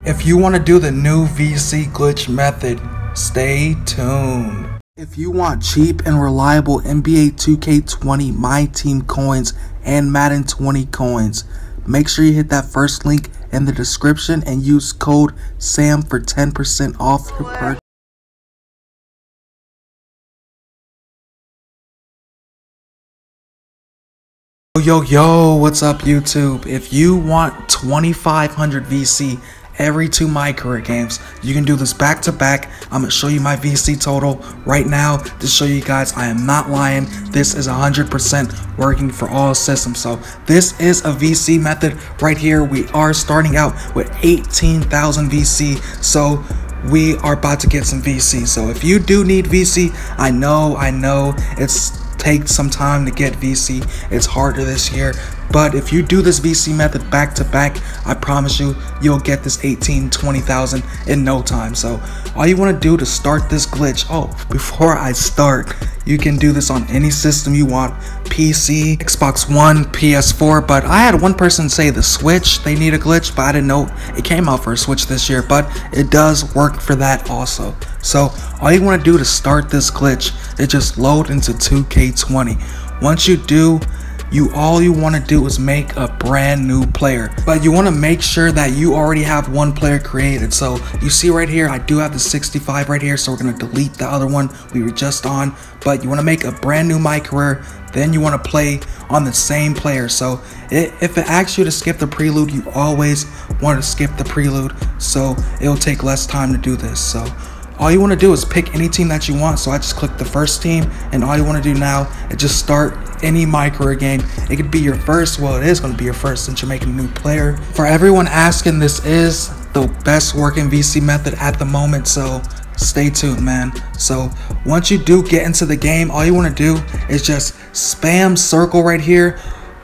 If you want to do the new VC glitch method, stay tuned. If you want cheap and reliable NBA 2K20 My Team coins and Madden 20 coins, make sure you hit that first link in the description and use code SAM for 10% off your purchase. Yo, what's up YouTube? If you want 2500 VC every 2 mycareer games, you can do this back to back. I'm gonna show you my VC total right now to show you guys I am not lying. This is 100% working for all systems. So this is a VC method right here. We are starting out with 18,000 VC, so we are about to get some VC. So if you do need VC, I know it's take some time to get VC. It's harder this year, but if you do this VC method back to back, I promise you, you'll get this 20,000 in no time. So all you want to do to start this glitch, before I start, you can do this on any system you want, PC, Xbox One, PS4, but I had one person say the Switch, they need a glitch, but I didn't know it came out for a Switch this year, but it does work for that also. So all you want to do to start this glitch is just load into 2K20. Once you do, all you want to do is make a brand new player, but you want to make sure that you already have one player created. So you see right here, I do have the 65 right here, so we're going to delete the other one we were just on, but you want to make a brand new mycareer, then you want to play on the same player. So if it asks you to skip the prelude, you always want to skip the prelude, so it'll take less time to do this. So all you want to do is pick any team that you want. So I just click the first team, and all you want to do now is just start any mycareer game. It could be your first, well, it is going to be your first since you're making a new player. For everyone asking, this is the best working VC method at the moment, so stay tuned, man. So once you do get into the game, all you want to do is just spam circle right here.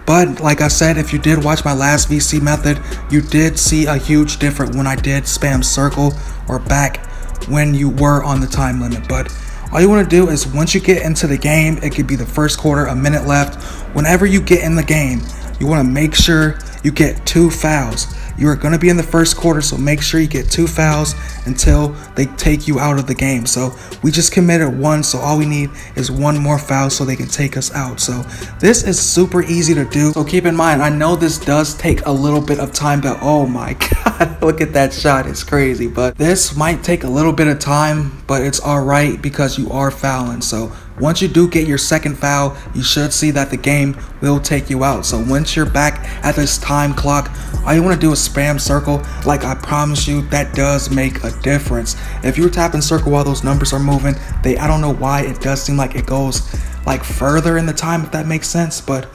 But like I said, if you did watch my last VC method, you did see a huge difference when I did spam circle or back when you were on the time limit. But all you want to do is once you get into the game, it could be the first quarter, a minute left, whenever you get in the game, you want to make sure you get 2 fouls. You are going to be in the first quarter, so make sure you get 2 fouls until they take you out of the game. So we just committed 1, so all we need is 1 more foul so they can take us out. So this is super easy to do. So keep in mind, I know this does take a little bit of time, but oh my god, look at that shot, it's crazy. But this might take a little bit of time, but it's alright because you are fouling. So once you do get your second foul, you should see that the game will take you out. So once you're back at this time clock, all you want to do is spam circle. Like I promise you, that does make a difference. If you're tapping circle while those numbers are moving, I don't know why, it does seem like it goes like further in the time, if that makes sense. But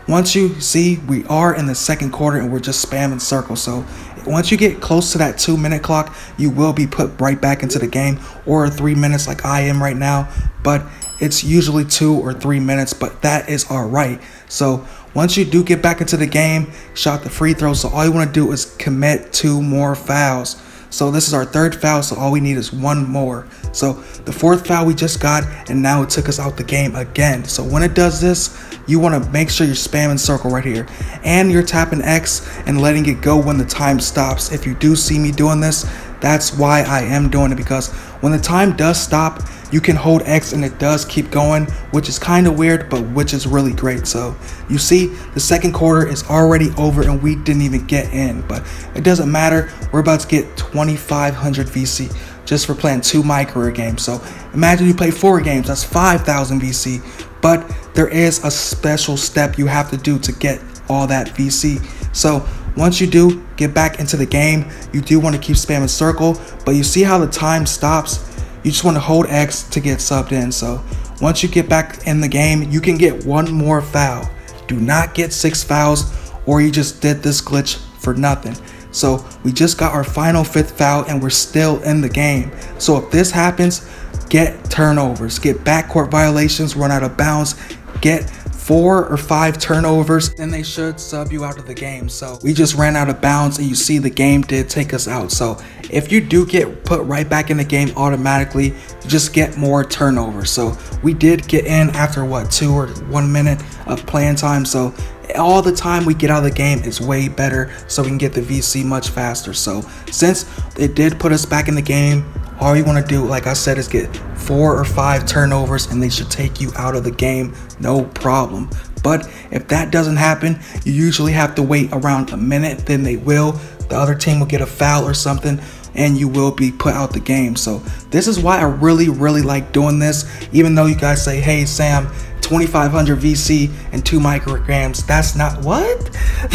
once you see, we are in the second quarter and we're just spamming circle. So once you get close to that 2-minute clock, you will be put right back into the game, or 3 minutes like I am right now. But it's usually 2 or 3 minutes, but that is alright. So once you do get back into the game, shot the free throw, so all you want to do is commit 2 more fouls. So this is our 3rd foul, so all we need is 1 more. So the 4th foul we just got, and now it took us out the game again. So when it does this, you want to make sure you're spamming circle right here, and you're tapping X and letting it go when the time stops. If you do see me doing this, that's why I am doing it, because when the time does stop, you can hold X and it does keep going, which is kind of weird, but which is really great. So you see, the second quarter is already over and we didn't even get in, but it doesn't matter. We're about to get 2,500 VC just for playing 2 mycareer games. So imagine you play 4 games, that's 5,000 VC, but there is a special step you have to do to get all that VC. So once you do get back into the game, you do want to keep spamming circle, but you see how the time stops? You just want to hold X to get subbed in. So once you get back in the game, you can get 1 more foul. Do not get 6 fouls, or you just did this glitch for nothing. So we just got our final 5th foul and we're still in the game. So if this happens, get turnovers, get backcourt violations, run out of bounds, get 4 or 5 turnovers, then they should sub you out of the game. So we just ran out of bounds, and you see the game did take us out. So if you do get put right back in the game automatically, you just get more turnovers. So we did get in after what, 2 or 1 minute of playing time. So all the time we get out of the game is way better, so we can get the VC much faster. So since it did put us back in the game, all you want to do, like I said, is get 4 or 5 turnovers and they should take you out of the game, no problem. But if that doesn't happen, you usually have to wait around a minute, then they will. The other team will get a foul or something and you will be put out the game. So this is why I really like doing this. Even though you guys say, hey Sam, 2500 VC and 2 micrograms, that's not what?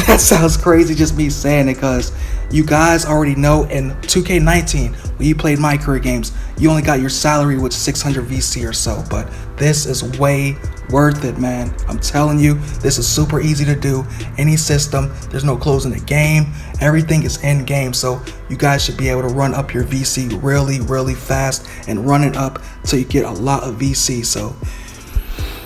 That sounds crazy just me saying it, because you guys already know in 2K19 when you played my career games, you only got your salary with 600 VC or so. But this is way worth it, man. I'm telling you, this is super easy to do. Any system, there's no closing the game, everything is in game. So you guys should be able to run up your VC really fast and run it up till you get a lot of VC. So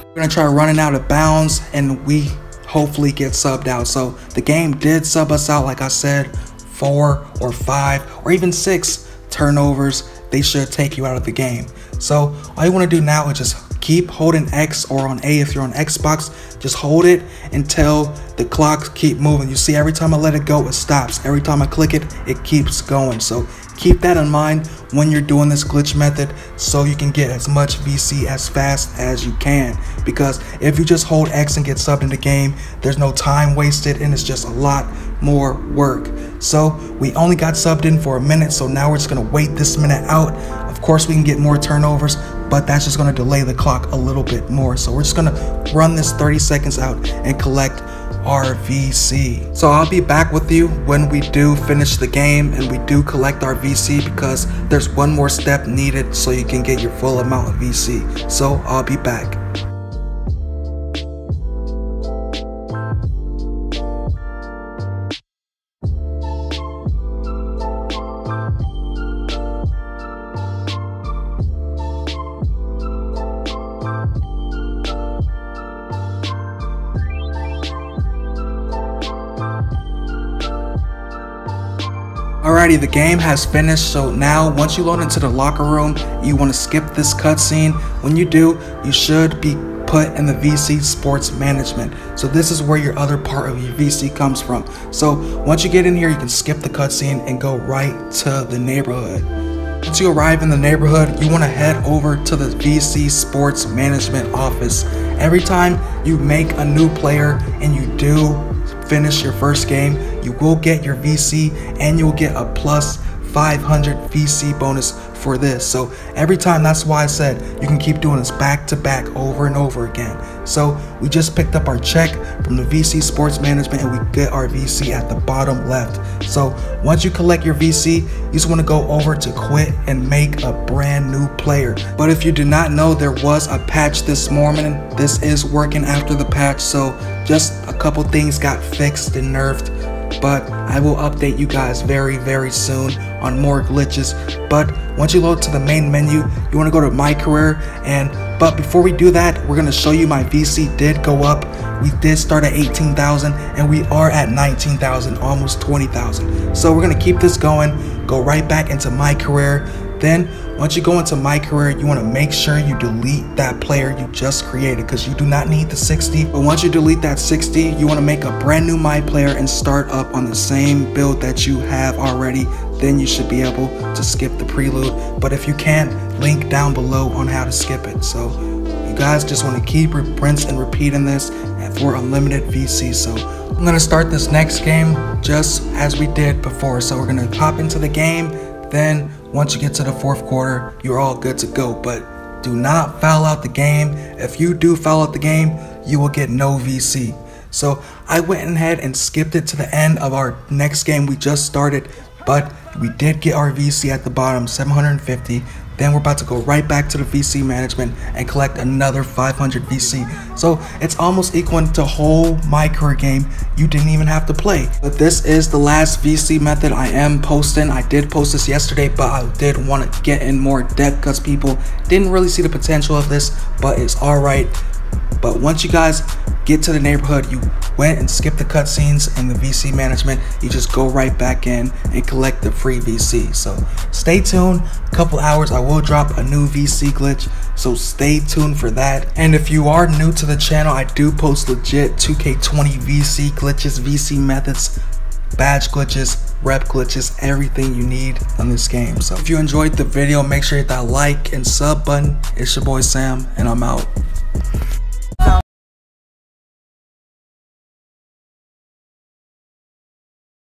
we're gonna try running out of bounds and we hopefully get subbed out. So the game did sub us out, like I said, 4 or 5 or even 6 turnovers. They should take you out of the game. So all you want to do now is just keep holding X, or on A if you're on Xbox, just hold it until the clock keep moving. You see, every time I let it go, it stops. Every time I click it, it keeps going. So keep that in mind when you're doing this glitch method, so you can get as much VC as fast as you can. Because if you just hold X and get subbed in the game, there's no time wasted and it's just a lot more work. So we only got subbed in for a minute, so now we're just gonna wait this minute out. Of course we can get more turnovers, but that's just gonna delay the clock a little bit more. So we're just gonna run this 30 seconds out and collect our VC. So I'll be back with you when we do finish the game and we do collect our VC, because there's one more step needed so you can get your full amount of VC. So I'll be back. Alrighty, the game has finished. So now once you load into the locker room, you want to skip this cutscene. When you do, you should be put in the VC Sports Management. So this is where your other part of your VC comes from. So once you get in here, you can skip the cutscene and go right to the neighborhood. Once you arrive in the neighborhood, you want to head over to the VC Sports Management office. Every time you make a new player and you do finish your first game, you will get your VC and you'll get a plus 500 VC bonus for this. So every time, that's why I said you can keep doing this back to back over and over again. So we just picked up our check from the VC Sports Management and we get our VC at the bottom left. So once you collect your VC, you just want to go over to quit and make a brand new player. But if you do not know, there was a patch this morning. This is working after the patch, so just a couple things got fixed and nerfed. But I will update you guys very soon on more glitches. But once you load to the main menu, you want to go to my career. But before we do that, we're going to show you my VC did go up. We did start at 18,000 and we are at 19,000, almost 20,000. So we're going to keep this going, go right back into my career. Then once you go into my career, you want to make sure you delete that player you just created, because you do not need the 60. But once you delete that 60, you want to make a brand new my player and start up on the same build that you have already. Then you should be able to skip the prelude. But if you can't, link down below on how to skip it. So you guys just want to keep rinse and repeating this for unlimited VC. So I'm going to start this next game just as we did before. So we're going to hop into the game. Then once you get to the 4th quarter, you're all good to go. But do not foul out the game. If you do foul out the game, you will get no VC. So I went ahead and skipped it to the end of our next game we just started, but we did get our VC at the bottom, 750. Then we're about to go right back to the VC management and collect another 500 VC. So it's almost equal to whole my career game you didn't even have to play. But this is the last VC method I am posting. I did post this yesterday, but I did want to get in more depth because people didn't really see the potential of this, but it's alright. But once you guys get to the neighborhood, you went and skipped the cutscenes and the VC management, you just go right back in and collect the free VC. So stay tuned, a couple hours I will drop a new VC glitch, so stay tuned for that. And if you are new to the channel, I do post legit 2K20 VC glitches, VC methods, badge glitches, rep glitches, everything you need on this game. So if you enjoyed the video, make sure you hit that like and sub button. It's your boy Sam, and I'm out.